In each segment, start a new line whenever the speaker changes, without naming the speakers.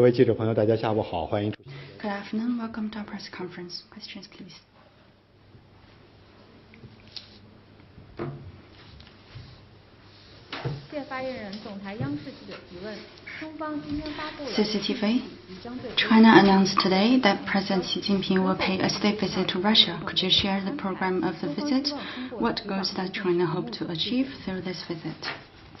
各位记者朋友，大家下午好，欢迎出席。
Good afternoon. Welcome to our press conference. Questions, please.
谢发言人，总台央视记者提问：中方今天发布了
CCTV. China announced today that President Xi Jinping will pay a state visit to Russia. Could you share the program of the visit? What goals does China hope to achieve through this visit?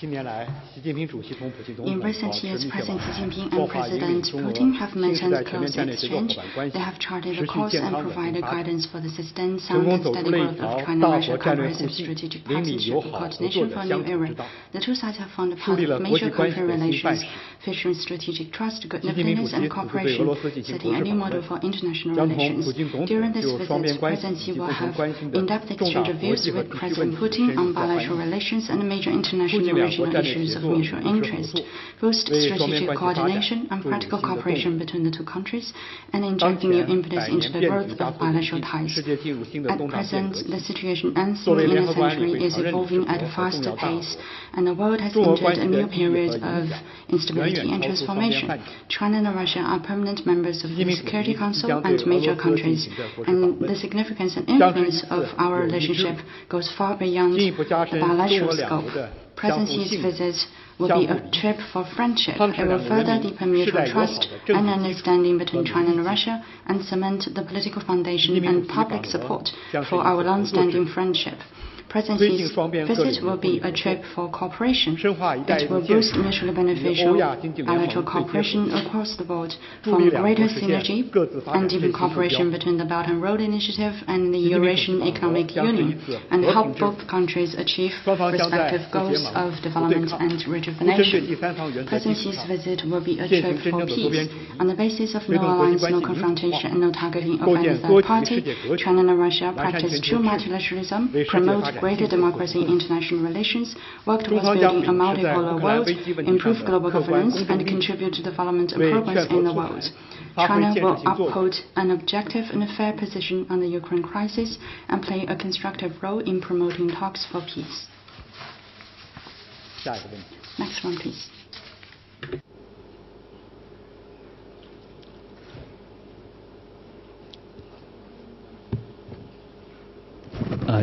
近年来，习近平主席同普京总
In
统
recent
保持
years,
密切
President Xi
往
Jinping
来，
and
擘画引领
President
中俄
Putin have
新时
maintained
代全面
close
战略协作伙
exchange.
伴关系
They have charted a
持续
course
健
and
康稳
provided
定发展，
guidance for the sustained
成
sound
功
and
走出
steady
了一
growth
条
of
大
China-Russia
国战略互
comprehensive
信、
strategic
邻里
partnership
友
and
好合作
coordination
的
for a
相
new
处
era.
之道，
The two sides have found a
树
path
立了
of
国际
major
关系
country
的新范
relations,
式。
featuring strategic trust, good
习近平主
neighborliness
席
and
此次对俄
cooperation,
罗斯进行
setting
国
a
事
new
访
model
问，
for international
将同
relations.
普京总统
During this
就双边
visit,
关系
President
以
Xi
及
will
共同
have
关心的
in-depth
重大
exchange of
国
views
际和
with
地区
President
问题深
Putin
入
on
交换意
bilateral
见，
relations and major
促
international
进两国
regional
战略
issues
协
of
作，
mutual
务实合
interest,
作，
boost
为双边
strategic
关系发展
coordination and
注入
practical
新的动
cooperation
力。
between the two countries, and
当
injecting new
前
impetus
百
into
年
the
变
growth
局加
of
速演
bilateral
进，
ties.
世界进入新的
At
动荡变革
present,
期。
the situation
作
unseen
为
in
联
a
合国安理
century
会
is
常任理事
evolving
国
at a
和重
faster
要大
pace,
国，
and the world has
中俄
entered
关
a
系的
new
意义和
period
影
of
响远
instability
远
and
超出双边
transformation.
汉界。
China and Russia are permanent members of
习近
the
平主
Security
席
Council
将对
and
俄
major
罗斯进
countries,
行的国事访
and
问，
the significance and
将是一
influence
次
of our
有意之旅，
relationship goes far beyond
进一步加
the
深中
bilateral
俄两
scope.
国的相
President
互
Xi's
信任、
visit will
相
be
互
a
理解，
trip for friendship.
夯
It
实
will
两国人
further
民
deepen
世
mutual
代友好
trust
的政
and
治基础
understanding
和
between
努
China
力
and
基础。
Russia, and cement the political
习
foundation
近平
and
主席访
public
俄
support
将是
for
一
our
次合作之
long-standing
旅，
friendship. President
推进
Xi's
双边各
visit
领域
will
互利
be a
合作，
trip for cooperation.
深化一带
It
一路
will
建
boost
设
mutually
与
beneficial
欧亚经济联盟
bilateral
对接合
cooperation
作，
across the board,
助力
from
两国
greater
实现
synergy
各自发展
and
振
deepen
兴目标。
cooperation between the Belt and Road Initiative and the
习近平主席
Eurasian
访俄
Economic
将是一
Union,
次
and
和
help
平之旅，
both countries achieve
双方将在
respective
不结
goals
盟、
of
不对
development
抗、
and
不针对
rejuvenation.
第三方原则基
President
础
Xi's
上，
visit will be a
践
trip
行真
for
正的多边
peace.
主义，
On the basis of
推
no
动国际
alliance,
关
no
系民主化，
confrontation, and no targeting of
构
any
建
third
多极世
party,
界格局，
China and Russia
完善
practice
全
true
球秩序，
multilateralism,
为世界
promote
发展
greater
尽速
democracy
做
in
贡献。
international relations, work
中
towards
方将
building a
秉持在乌
multipolar
克兰
world,
危机问题上
improve
的
global
客观
governance,
公正
and
立场，
contribute to development and
为
progress
劝和
in the
促谈
world.
发挥
China
建
will
设性作用，
uphold an objective and a fair position on the Ukraine crisis and play a constructive role in promoting talks for peace.
下一个问题。
Next one, please.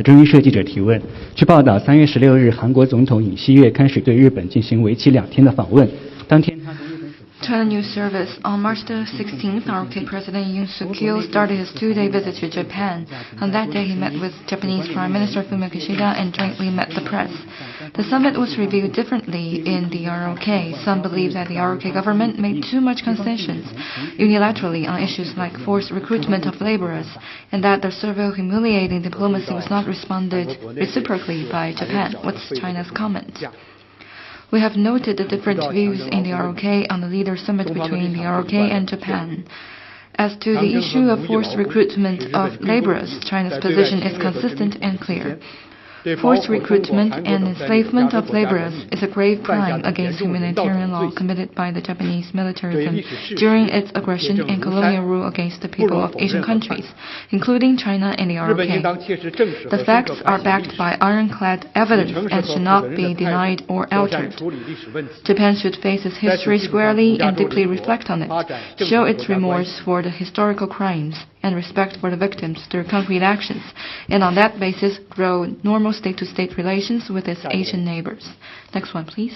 中新社记者提问：据报道，3月16日，韩国总统尹锡悦开始对日本进行为期2天的访问。当天，他从日本首相
China News Service. On March the 16th, ROK President Yoon Suk-yeol started his 2-day visit to Japan. On that day, he met with Japanese Prime Minister Fumio Kishida and jointly met the press. The summit was reviewed differently in the ROK. Some believe that the ROK government made too much concessions unilaterally on issues like forced recruitment of laborers, and that the servile humiliating diplomacy was not responded reciprocally by Japan. What's China's comment? We have noted the different views in the ROK on the leader summit between the ROK and Japan. As to the issue of forced recruitment of laborers, China's position is consistent and clear. Forced recruitment and enslavement of laborers is a grave crime against humanitarian law committed by the Japanese militarism during its aggression and colonial rule against the people of Asian countries, including China and the ROK. The facts are backed by ironclad evidence and should not be denied or altered. Japan should face its history squarely and deeply reflect on it, show its remorse for the historical crimes and respect for the victims through concrete actions, and on that basis grow normal state-to-state relations with its Asian neighbors. Next one, please.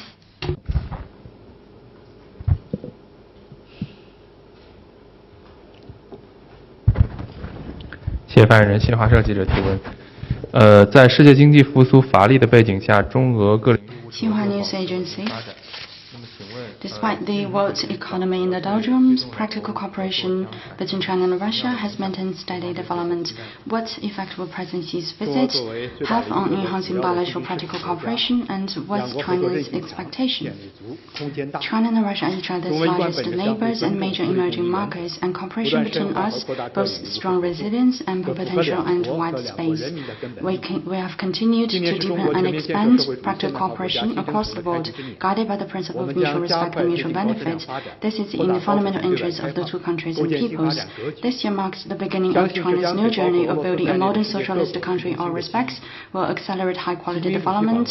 谢发言人，新华社记者提问：在世界经济复苏乏力的背景下，中俄各领域务实合作保持发展。
Despite the world's economy in the doldrums, practical cooperation between China and Russia has maintained steady development. What effect will President Xi's visit have on enhancing bilateral practical cooperation, and what's China's expectation? China and Russia are each other's largest neighbors and major emerging markets, and cooperation between us boasts strong resilience, ample potential, and wide space. We have continued to deepen and expand practical cooperation across the board, guided by the principle of mutual respect and mutual benefit. This is in the fundamental interest of the two countries and peoples. This year marks the beginning of China's new journey of building a modern socialist country in all respects, will accelerate high-quality development,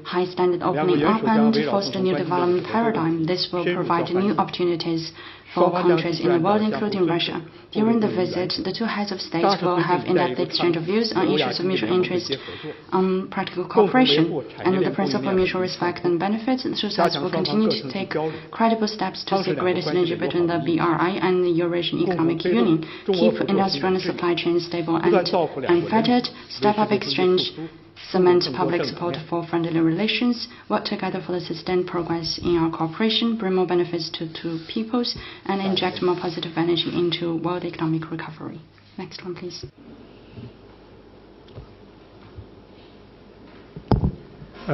high-standard opening up, and foster new development paradigm. This will provide new opportunities for countries in the world, including Russia. During the visit, the two heads of state will have in-depth exchange of views on issues of mutual interest, on practical cooperation, and the principle of mutual respect and benefit. The two sides will continue to take credible steps to seek greater synergy between the BRI and the Eurasian Economic Union, keep industrial and supply chains stable and unfettered, step up exchange, cement public support for friendly relations, work together for the sustained progress in our cooperation, bring more benefits to two peoples, and inject more positive energy into world economic recovery. Next one, please.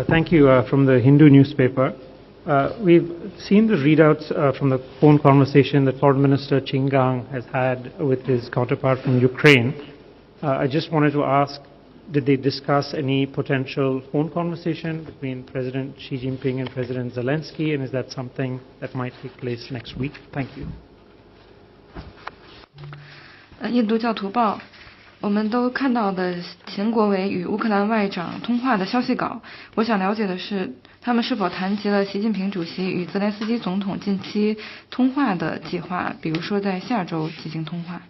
Thank you. From the Hindu newspaper. We've seen the readouts from the phone conversation that Foreign Minister Qin Gang has had with his counterpart from Ukraine. I just wanted to ask, did they discuss any potential phone conversation between President Xi Jinping and President Zelensky, and is that something that might take place next week? Thank you.
印度教徒报，我们都看到的前国委与乌克兰外长通话的消息稿。我想了解的是，他们是否谈及了习近平主席与泽连斯基总统近期通话的计划，比如说在下周进行通话。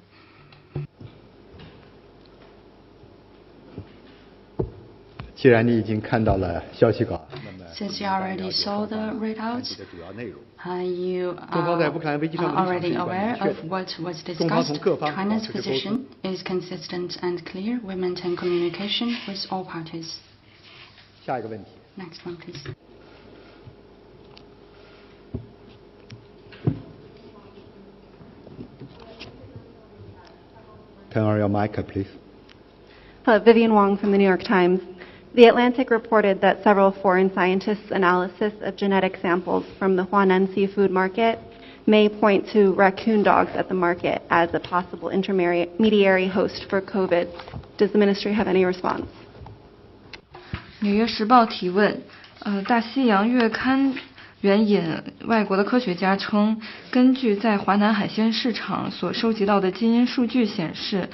既然你已经看到了消息稿，那么
Since you already saw the readouts,
的主要内容。
you
中方在乌克兰危机上
are
的立
already
场是一贯
aware
明确
of
的。
what was
中方
discussed.
从各方保
China's
持着沟
position
通。
is consistent and clear. We maintain communication with all parties.
下一个问题。
Next one, please.
Turn on your mic, please.
Hello, Vivian Wong from the New York Times. The Atlantic reported that several foreign scientists' analysis of genetic samples from the Huanan seafood market may point to raccoon dogs at the market as a possible intermediary host for COVID. Does the ministry have any response?
纽约时报提问，大西洋月刊援引外国的科学家称，根据在华南海鲜市场所收集到的基因数据显示，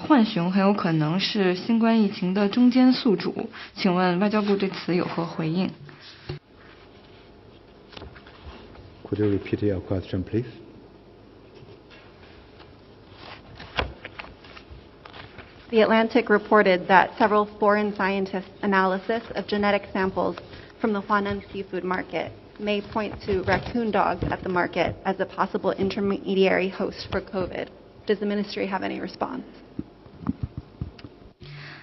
浣熊很有可能是新冠疫情的中间宿主。请问外交部对此有何回应？
Could you repeat your question, please?
The Atlantic reported that several foreign scientists' analysis of genetic samples from the Huanan seafood market may point to raccoon dogs at the market as a possible intermediary host for COVID. Does the ministry have any response?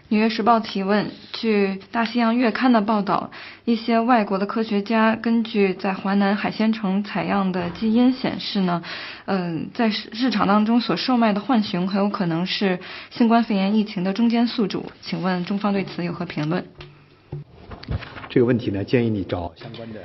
纽约时报提问，据大西洋月刊的报道，一些外国的科学家根据在华南海鲜城采样的基因显示呢，在市场当中所售卖的浣熊很有可能是新冠肺炎疫情的中间宿主。请问中方对此有何评论？
这个问题呢，建议你找相关的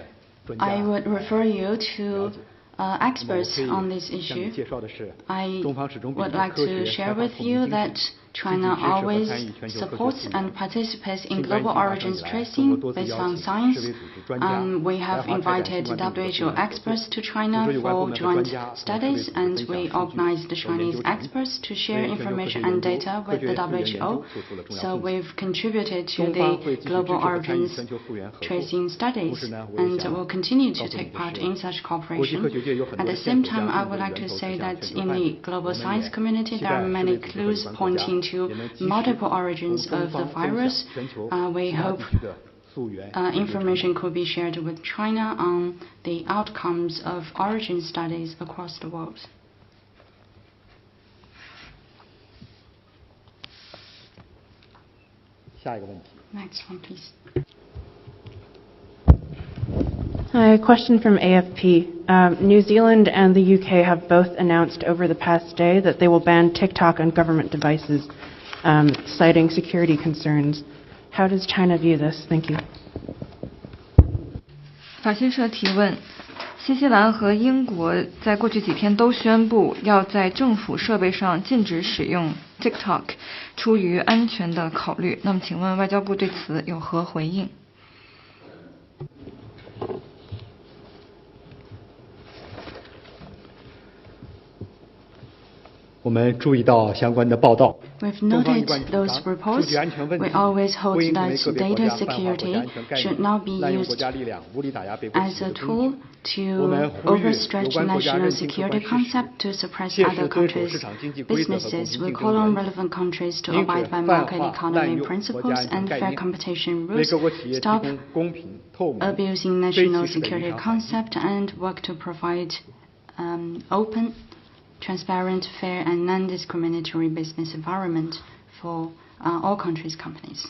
专家。
I would refer you to experts on this issue.
介绍的是，
I
中方始终秉
would
持
like
科
to
学、
share
开放、
with
透
you
明精
that
神，
China
积极支持和
always
参与全球科学
supports
新
and
闻。
participates
新
in
冠疫
global
情发生
origins
以来，中国
tracing
多次
based
邀
on
请
science.
世卫组织专家
We have
来华开展
invited
新冠病毒
WHO
溯源合作。
experts to
组
China
织有关部
for
门的
joint
专家和世卫
studies,
组织
and
分享
we
数据
organized the
和研
Chinese
究成果，
experts to
为
share
全球科学
information
研
and
究、
data
科
with
学
the
溯源研究
WHO.
做出了重
So
要贡献。
we've contributed to
中方会
the
继续支
global
持和参与
origins
全球溯源合作。
tracing
同
studies
时呢，我也
and
想
will continue
告
to
诉你
take
的
part
是，
in such
国际
cooperation.
科学界有很
At
多
the
线
same
索
time,
将
I
中
would
国
like
源
to
头
say
指向
that
全球
in
范
the
围。
global
我们
science
也
community,
期
there are
待世
many
卫组织和有
clues
关国家
pointing to
也能及时
multiple
同
origins
中
of the
方分享
virus.
全球
We
其他
hope
地区的溯源研究成果。
information could be shared with China on the outcomes of origin studies across the world.
下一个问题。
Next one, please.
Hi, a question from AFP. New Zealand and the UK have both announced over the past day that they will ban TikTok on government devices, citing security concerns. How does China view this? Thank you.
法新社提问，新西兰和英国在过去几天都宣布要在政府设备上禁止使用 TikTok， 出于安全的考虑。那么请问外交部对此有何回应？
我们注意到相关的报道。
We've noted those reports. We always hold that data security should not be used as a tool to overstretch national security concept to suppress other countries' businesses. We call on relevant countries to abide by market economy principles and fair competition rules, stop abusing national security concept, and work to provide open, transparent, fair, and non-discriminatory business environment for all countries' companies.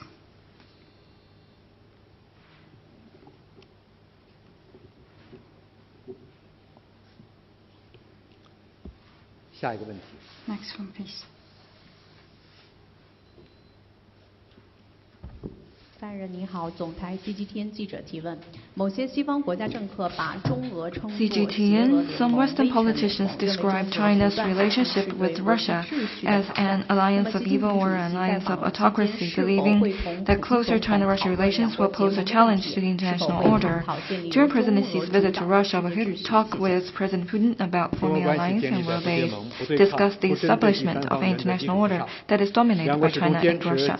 下一个问题。
Next one, please.
发言人您好，总台 CGTN 记者提问：某些西方国家政客把中俄称作
CGTN, some Western politicians describe China's relationship with Russia as an alliance of evil or an alliance of autocracy, believing that closer China-Russia relations will pose a challenge to the international order. During President Xi's visit to Russia, will he talk with President Putin about forming an alliance, and will they discuss the establishment of an international order that is dominated by China and Russia?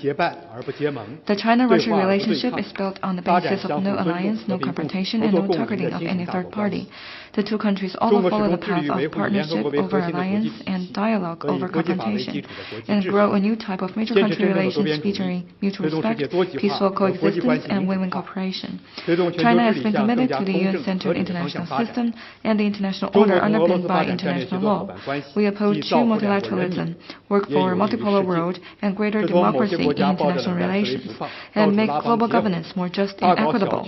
The China-Russia relationship is built on the basis of no alliance, no confrontation, and no targeting of any third party. The two countries also follow the path of partnership over alliance and dialogue over confrontation, and grow a new type of major country relations featuring mutual respect, peaceful coexistence, and win-win cooperation. China has been committed to the UN-centered international system and the international order underpinned by international law. We oppose true multilateralism, work for a multipolar world and greater democracy in international relations, and make global governance more just and equitable.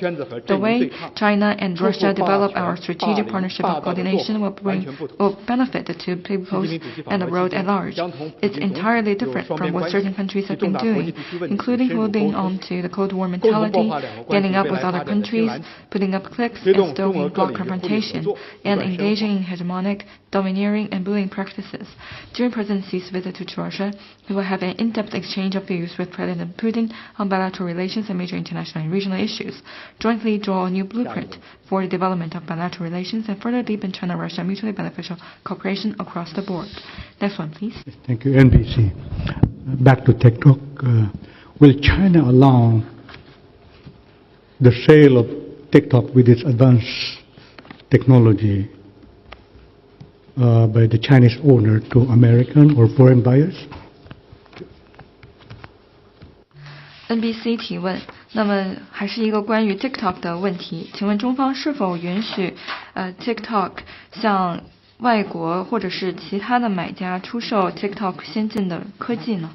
The way China and Russia develop our strategic partnership and coordination will benefit the two peoples and the world at large. It's entirely different from what certain countries have been doing, including holding on to the Cold War mentality, getting up with other countries, putting up cliques and stoking bloc confrontation, and engaging in hegemonic, domineering, and bullying practices. During President Xi's visit to Russia, we will have an in-depth exchange of views with President Putin on bilateral relations and major international and regional issues, jointly draw a new blueprint for the development of bilateral relations, and further deepen China-Russia mutually beneficial cooperation across the board. Next one, please.
Thank you. NBC. Back to TikTok. Will China allow the sale of TikTok with its advanced technology by the Chinese owner to American or foreign buyers?
NBC 提问，那么还是一个关于 TikTok 的问题，请问中方是否允许TikTok 向外国或者是其他的买家出售 TikTok 先进的科技呢？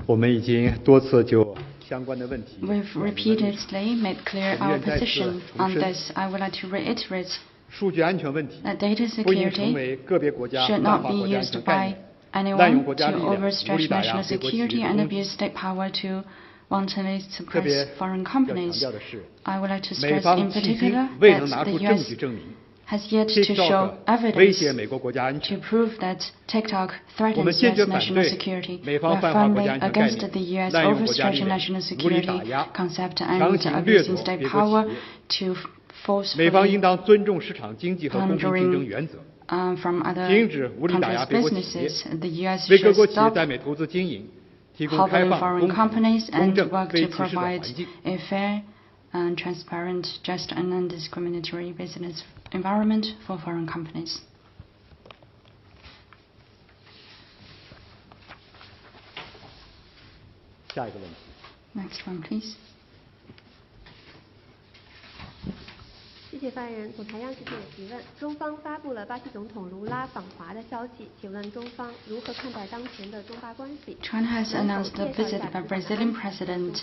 我们已经多次就相关的问题。
We've repeatedly made clear our position on this. I would like to reiterate
数据安全问题
that data
不应成为
security
个别国家
should
泛
not
化
be
国家安
used
全概
by
念，滥用
anyone
国
to
家力量，无
overstretch
理打压
national
别国企业
security
的
and
公
abuse
司。
state power to wantonly
特别
suppress foreign
要
companies.
强调的是，
I would like to
美
stress
方
in
迄今
particular
未能
that
拿
the
出证
US
据证明
has yet to show
TikTok 威胁
evidence
美国国家安
to
全。
prove that TikTok
我们
threatens
坚决
US
反
national
对
security.
美
We
方
are
泛化国
firmly
家安全概
against
念，
the US
滥用国家力
overstretching
量，
national
无理
security
打压，
concept
强
and
行掠
abusing
夺
state
别国
power
企业。
to
美方应
forcefully
当尊重市场经济和公平竞争原则，
from other
停止无理打压
countries'
别国企业，
businesses. The US
为各
should
国企业
stop
在美投资经营提供开
hobbling
放、
foreign
公平、
companies
公
and
正、
work
非
to
歧视的
provide
环境。
a fair and transparent, just and non-discriminatory business environment for foreign companies.
下一个问题。
Next one, please.
谢谢发言人。总台央记者提问：中方发布了巴西总统卢拉访华的消息，请问中方如何看待当前的中巴关系？
China has announced the visit by Brazilian President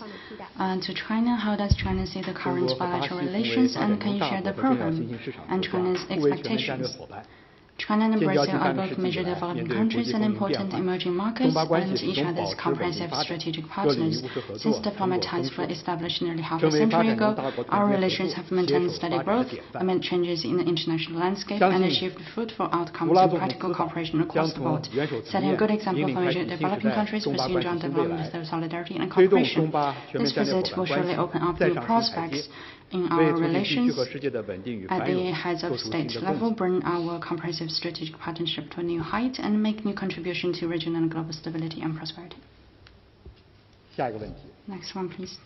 to China. How does China see the current bilateral relations, and can you share the program and China's expectations? China and Brazil are both major developing countries and important emerging markets, and each other's comprehensive strategic partners. Since diplomatic ties were established nearly half a century ago, our relations have maintained steady growth amid changes in the international landscape and achieved fruitful outcomes in practical cooperation across the board, setting a good example for major developing countries pursuing joint development through solidarity and cooperation. This visit will surely open up new prospects in our relations at the heads of state level, bring our comprehensive strategic partnership to a new height, and make new contribution to regional and global stability and prosperity. Next one, please.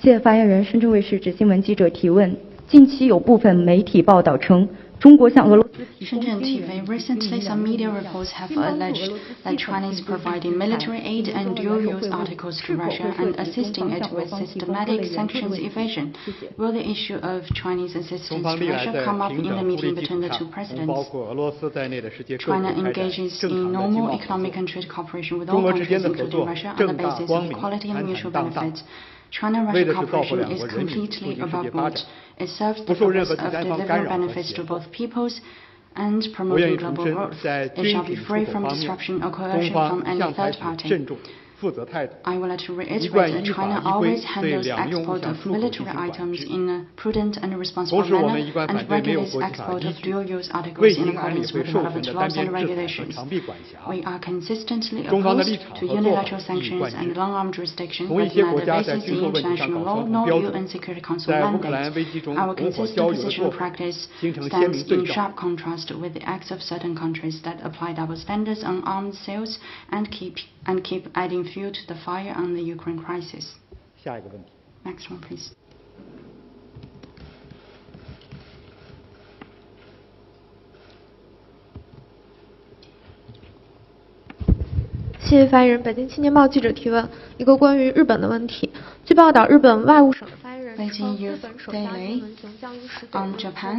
谢发言人，深圳卫视执新闻记者提问：近期有部分媒体报道称，中国向俄罗斯
Shenzhen TV recently some media reports have alleged that China is providing military aid and dual-use articles to Russia and assisting it with systematic sanctions evasion. Will the issue of Chinese assistance to Russia come up in the meeting between the two presidents? China engages in normal economic and trade cooperation with all countries, including Russia, on the basis of equality and mutual benefits. China-Russia cooperation is completely above board. It serves the purpose of delivering benefits to both peoples and promoting global growth. It shall be free from disruption or coercion from any third party. I would like to reiterate that China always handles export of military items in a prudent and responsible manner and regulates export of dual-use articles in accordance with relevant laws and regulations. We are consistently opposed to unilateral sanctions and long-arm jurisdiction with neither basis in international law nor UN Security Council mandate. Our consistent position and practice stands in sharp contrast with the acts of certain countries that apply double standards on arms sales and keep adding fuel to the fire on the Ukraine crisis. Next one, please.
谢谢发言人。北京青年报记者提问，一个关于日本的问题。据报道，日本外务省的发言人称，日本首相安文雄将于19日从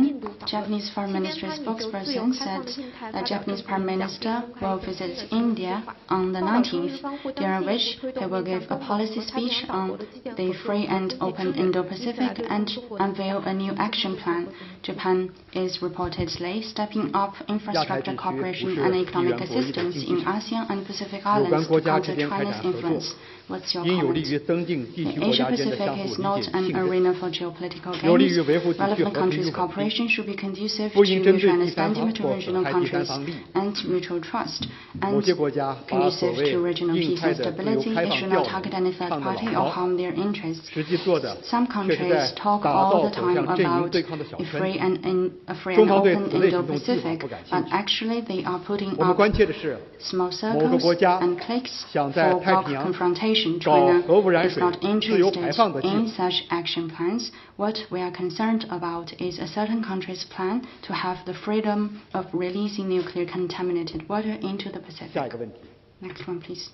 印度访问。
Japanese Foreign Ministry spokesperson said that Japanese Prime Minister will visit India on the 19th, during which he will give a policy speech on the free and open Indo-Pacific and unveil a new action plan. Japan is reportedly stepping up infrastructure cooperation and economic assistance in ASEAN and Pacific Islands to counter China's influence. What's your comment? Asia-Pacific is not an arena for geopolitical games. Relevant countries' cooperation should be conducive to mutual understanding between regional countries and mutual trust, and conducive to regional peace and stability. It should not target any third party or harm their interests. Some countries talk all the time about a free and open Indo-Pacific, but actually they are putting up small circles and cliques for bloc confrontation. China is not interested in such action plans. What we are concerned about is a certain country's plan to have the freedom of releasing nuclear contaminated water into the Pacific. Next one, please.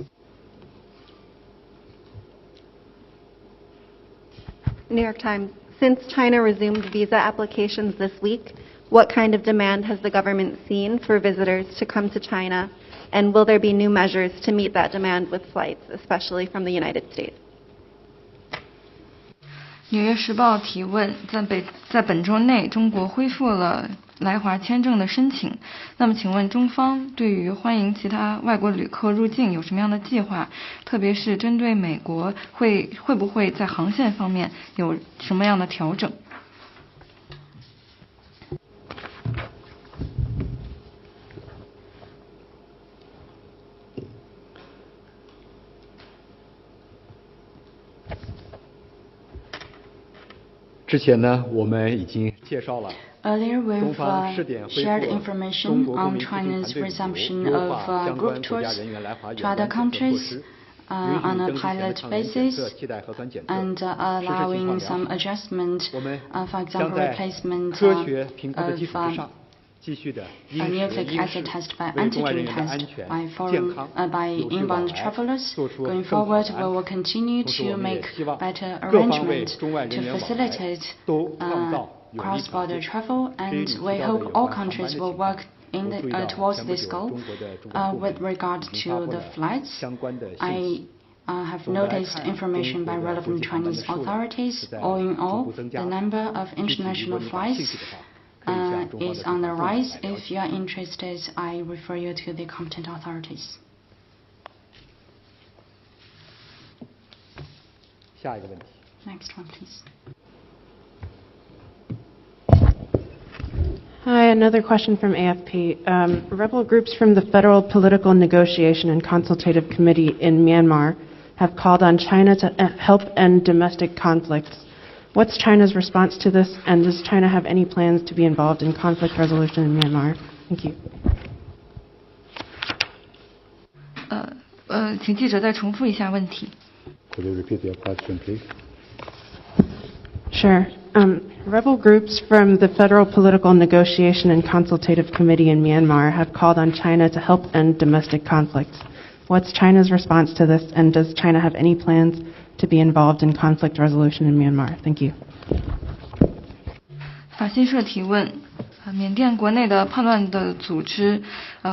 New York Times. Since China resumed visa applications this week, what kind of demand has the government seen for visitors to come to China? And will there be new measures to meet that demand with flights, especially from the United States?
纽约时报提问：在本周内，中国恢复了来华签证的申请。那么，请问中方对于欢迎其他外国旅客入境有什么样的计划？特别是针对美国，会不会在航线方面有什么样的调整？
之前呢，我们已经介绍了
Earlier, we've shared information on China's resumption of group tours to other countries on a pilot basis and allowing some adjustment, for example, replacement of a nucleic acid test by antigen test by inbound travelers. Going forward, we will continue to make better arrangements to facilitate cross-border travel, and we hope all countries will work towards this goal. With regard to the flights, I have noticed information by relevant Chinese authorities. All in all, the number of international flights is on the rise. If you are interested, I refer you to the competent authorities.
下一个问题。
Next one, please.
Hi, another question from AFP. Rebel groups from the Federal Political Negotiation and Consultative Committee in Myanmar have called on China to help end domestic conflicts. What's China's response to this, and does China have any plans to be involved in conflict resolution in Myanmar? Thank you.
请记者再重复一下问题。
Could you repeat your question, please?
Sure. Rebel groups from the Federal Political Negotiation and Consultative Committee in Myanmar have called on China to help end domestic conflicts. What's China's response to this, and does China have any plans to be involved in conflict resolution in Myanmar? Thank you.
法新社提问：缅甸国内的叛乱的组织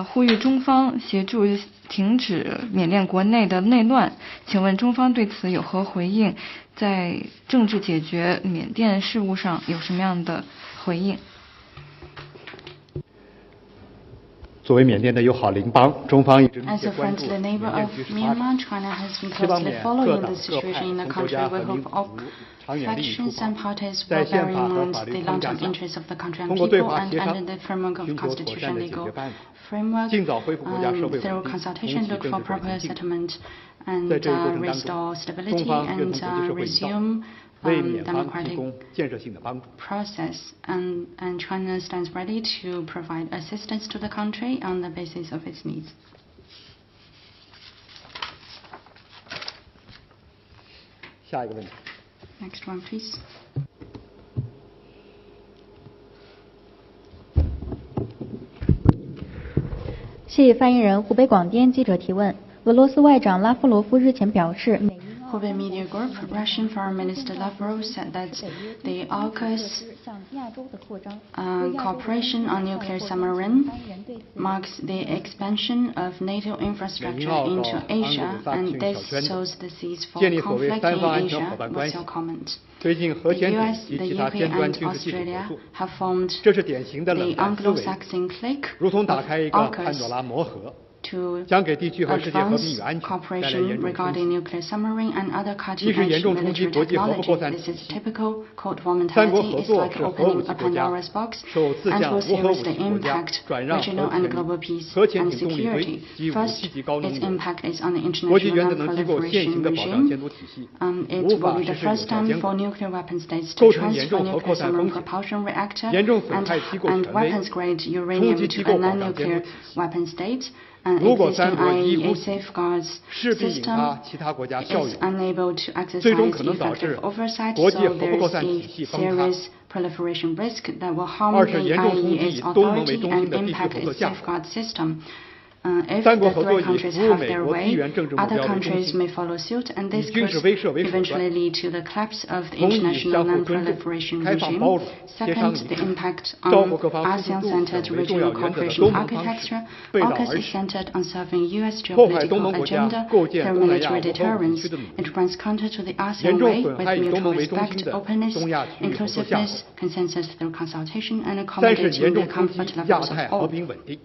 呼吁中方协助停止缅甸国内的内乱，请问中方对此有何回应？在政治解决缅甸事务上有什么样的回应？
作为缅甸的友好邻邦，中方一直密
As
切
a
关注
friendly
缅
neighbor
甸
of
局势发
Myanmar,
展，
China has been
希望
closely
缅各
following
党
the
各
situation
派
in the
同国
country.
家
We
和民
hope
族
all
长远利益出
factions
发
and parties
在
will bear
宪
in
法和
mind
法律
the
框架
long-term
下
interests of the country and
通过对
people,
话
and
协商
under the framework of
寻求妥善
constitution
的解决
legal
办法，
framework,
尽早恢复国家社会
through
稳定，重
consultation,
启
look
政
for
治转
proper
型进程。
settlement
在
and
这个过程当
restore
中，
stability
中方愿同
and
国际社会一道，
resume
为缅方提
democratic
供建设性的帮助。
process, and China stands ready to provide assistance to the country on the basis of its needs.
下一个问题。
Next one, please.
谢谢发言人。湖北广电记者提问：俄罗斯外长拉夫罗夫日前表示，美英澳
Hubei Media Group, Russian Foreign Minister Lavrov said that the AUKUS cooperation on nuclear submarine marks the expansion of NATO infrastructure into Asia, and this sows the seeds for conflict in Asia. What's your comment?
推进核
The
潜艇
US,
及
the
其他
UK
尖端
and
军事技术合
Australia
作，
have formed
这是典型的
the
冷战思维，
Anglo-Saxon clique
如同打
of
开一个潘多
AUKUS
拉魔盒，
to
将给地区和世界和平
advance
与安全带来
cooperation
严重冲
regarding
击。
nuclear submarine and other
一是严
cutting-edge
重冲击
military
国际核不扩
technology.
散
This
体
is
系。
typical Cold War
三国
mentality.
合
It's
作
like
是核武
opening
器
a
国家
Pandora's box
受自
and
降
will
无核武
seriously
器国家
impact
转让
regional
核
and
潜
global
艇、
peace
核潜
and
艇动力规
security.
及武
First,
器级高能
its
力。
impact is on the
国际
international
原则能机构现行
non-proliferation
的保障
regime.
监督体系，
It
无
will
法
be
实
the
施有
first
效
time
监
for
管，
nuclear weapon states to
构成
transfer
严重核
nuclear
扩散
submarine
风险，
propulsion reactor
严重损害机构
and
权威，
weapons-grade
冲
uranium
击
to
机
a
构保障监督
non-nuclear
体系。
weapon state. An
如果
existing
三国一意
IAEA
孤行，
safeguards
势必引
system
发其他国家效
is
尤，
unable to
最终
exercise
可能导致
effective oversight,
国际
so
核不
there
扩
is
散
a
体系崩塌。
serious proliferation risk that will harm
二
the
是严重冲击
IAEA's
以东盟为
authority
中心
and
的地区
impact
合作
its
项目。
safeguard system. If
三国
the
合作
three
以
countries
服务
have
美
their
国地
way,
缘政治目
other
标为中
countries
心，
may follow suit, and
以
this
军
could
事威慑为手
eventually
段，
lead to the collapse of the
同以
international
相互尊重、
non-proliferation
开放
regime.
包容、协商
Second,
一
the
致、
impact
照
on
顾各方舒适度
ASEAN-centered
等为重要
regional
原则的
cooperation
东盟方式
architecture.
背道
AUKUS
而
is
驰，
centered on serving U.S.
破坏东
geopolitical
盟国家
agenda
构建
through
东南亚
military
无核武器
deterrence.
区的努力，
It runs counter to the
严
ASEAN
重
way
损
with
害以东
mutual
盟为中
respect,
心的
openness,
东亚区域合作项目。
inclusiveness, consensus through consultation, and
三是
accommodating
严
the
重冲击
comfort
亚
levels
太
of
和
all.
平稳定。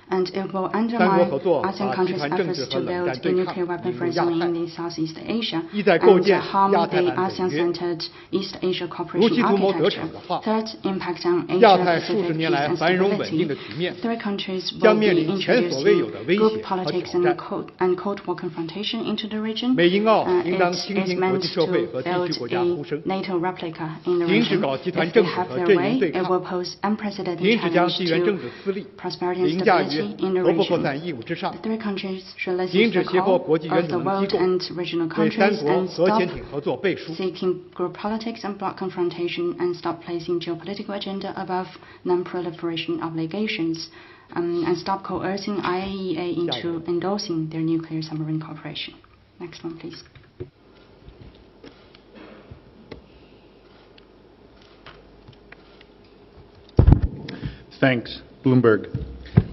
And it will
三国
undermine
合作
ASEAN
把集
countries'
团政治
efforts
和
to
冷
build
战
a
对抗
nuclear weapon
引
free
入亚
zone
太，
in the Southeast Asia
意在构
and
建
harm
亚
the
太版北约，
ASEAN-centered East Asia
如
cooperation
其图谋得
architecture.
逞的话，
Third, impact on
亚太数十
Asia-Pacific
年
peace
来
and
繁荣稳定
stability.
的局面
Three countries
将
will
面
be
临前所未有的威胁
group
和
politics
挑
and
战。
Cold War confrontation into the region.
美英澳
It
应当倾
is
听国
meant
际社会
to
和地
build
区国家
a
呼声，
NATO replica in the
停止
region.
搞集团
If
政
they
治
have
和
their
阵营
way,
对
it
抗，
will pose unprecedented
停止将
challenge
地缘政
to
治私利
prosperity and
凌驾于
stability in the
核不扩
region.
散义务之上，
The three countries should listen
停
to
止
the
胁迫
call
国际原
of
子
the
能机
world
构
and regional
为三
countries
国
and
核
stop
潜艇合作背书。
seeking group politics and bloc confrontation and stop placing geopolitical agenda above non-proliferation obligations, and stop coercing IAEA into endorsing their nuclear submarine cooperation. Next one, please.
Thanks, Bloomberg.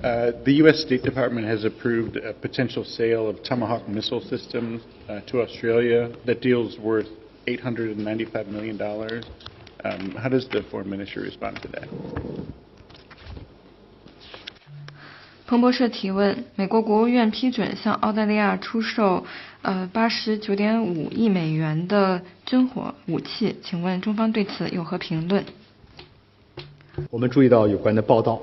The U.S. State Department has approved a potential sale of Tomahawk missile systems to Australia. That deal's worth $895 million. How does the foreign ministry respond to that?
彭博社提问：美国国务院批准向澳大利亚出售89.5亿美元的军火武器，请问中方对此有何评论？
我们注意到有关的报道。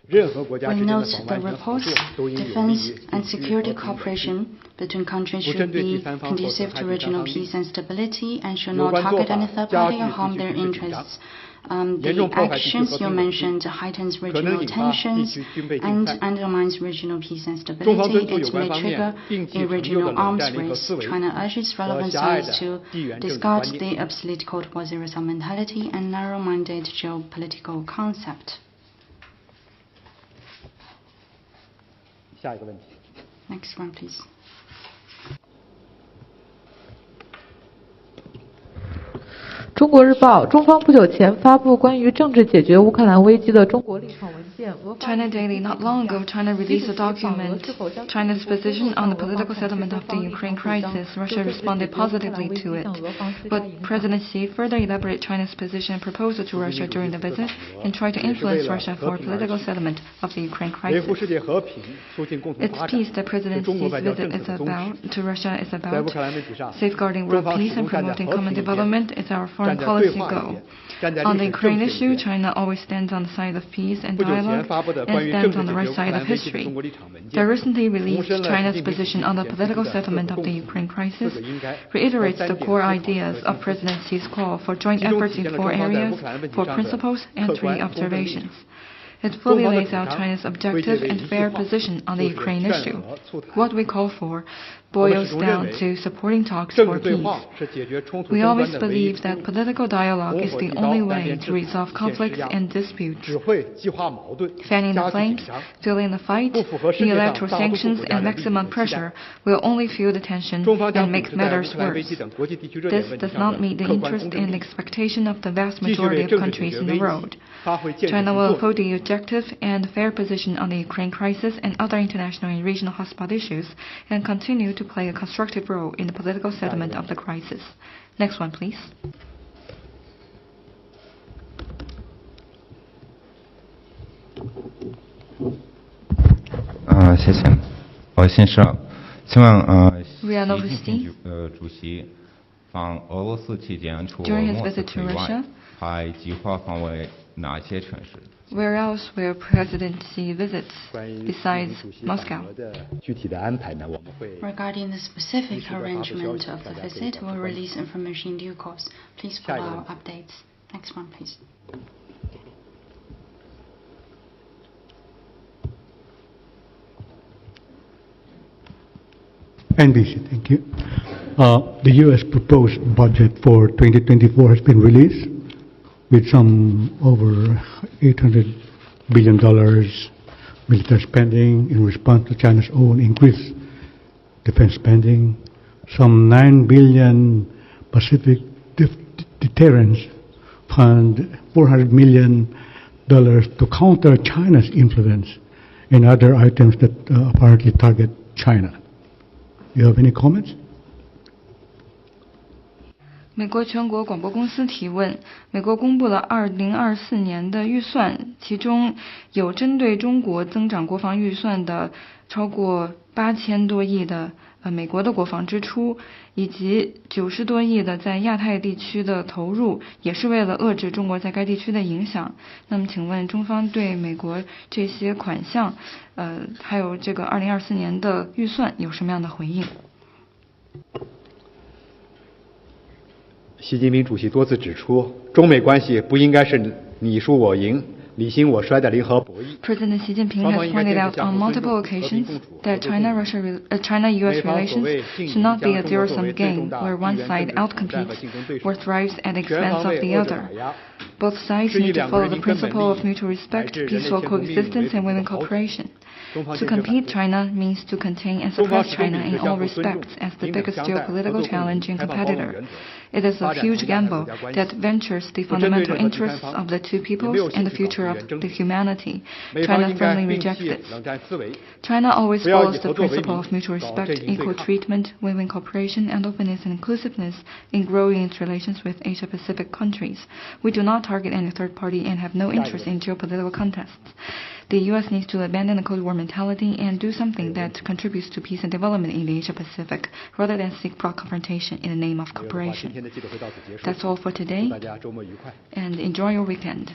We note the reports, defense and security cooperation between countries should be conducive to regional peace and stability and should not target any third party or harm their interests. The actions you mentioned heightens regional tensions and undermines regional peace and stability. It may trigger a regional arms race. China urges relevant sides to discard the obsolete Cold War zero-sum mentality and narrow-minded geopolitical concept.
下一个问题。
Next one, please.
中国日报，中方不久前发布关于政治解决乌克兰危机的中国立场文件。
China Daily. Not long ago, China released a document, China's position on the political settlement of the Ukraine crisis. Russia responded positively to it. But President Xi further elaborated China's position and proposal to Russia during the visit and tried to influence Russia for political settlement of the Ukraine crisis. It's peace that President Xi's visit is about to Russia is about. Safeguarding world peace and promoting common development is our foreign policy goal. On the Ukraine issue, China always stands on the side of peace and dialogue and stands on the right side of history. The recently released China's position on the political settlement of the Ukraine crisis reiterates the core ideas of President Xi's call for joint efforts in 4 areas, 4 principles, and 3 observations. It fully lays out China's objective and fair position on the Ukraine issue. What we call for boils down to supporting talks for peace. We always believe that political dialogue is the only way to resolve conflicts and disputes. Fanning the flames, fueling the fight, the electoral sanctions and maximum pressure will only fuel the tension and make matters worse. This does not meet the interest and expectation of the vast majority of countries in the world. China will uphold the objective and fair position on the Ukraine crisis and other international and regional hotspot issues and continue to play a constructive role in the political settlement of the crisis. Next one, please.
谢谢。先生，请问习近平主席访俄罗斯期间，除了莫斯科以外，还计划访问哪些城市？
Where else will President Xi visit besides Moscow?
Regarding the specific arrangement of the visit, we'll release information in due course. Please follow our updates. Next one, please.
NBC, thank you. The U.S. proposed budget for 2024 has been released, with some over $800 billion military spending in response to China's own increased defense spending, some $9 billion Pacific deterrence fund, $400 million to counter China's influence, and other items that apparently target China. Do you have any comments?
美国全国广播公司提问：美国公布了2024年的预算，其中有针对中国增长国防预算的超过8000多亿的美国的国防支出，以及90多亿的在亚太地区的投入，也是为了遏制中国在该地区的影响。那么，请问中方对美国这些款项，还有这个2024年的预算有什么样的回应？
习近平主席多次指出，中美关系不应该是你输我赢、你兴我衰的零和博弈。
President Xi Jinping has pointed out on multiple occasions that China-U.S. relations should not be a zero-sum game where one side outcompetes or thrives at the expense of the other. Both sides need to follow the principle of mutual respect, peaceful coexistence, and willing cooperation. To compete China means to contain and suppress China in all respects as the biggest geopolitical challenge and competitor. It is a huge gamble that ventures the fundamental interests of the two peoples and the future of the humanity. China firmly rejects it. China always follows the principle of mutual respect, equal treatment, win-win cooperation, and openness and inclusiveness in growing its relations with Asia-Pacific countries. We do not target any third party and have no interest in geopolitical contests. The U.S. needs to abandon the Cold War mentality and do something that contributes to peace and development in the Asia-Pacific, rather than seek broad confrontation in the name of cooperation. That's all for today, and enjoy your weekend.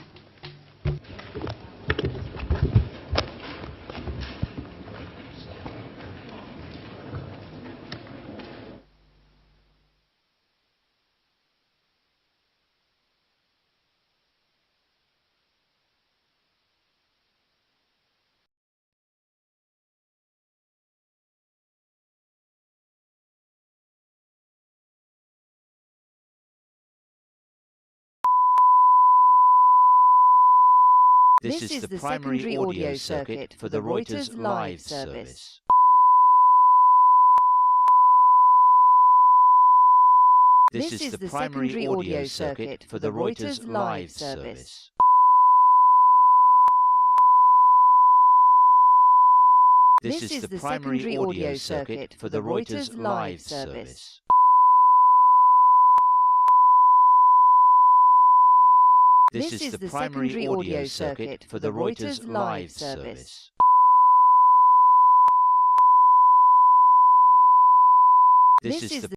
This is the primary audio circuit for the Reuters Live service. This is the primary audio circuit for the Reuters Live service. This is the primary audio circuit for the Reuters Live service. This is the primary audio circuit for the Reuters Live service. This is the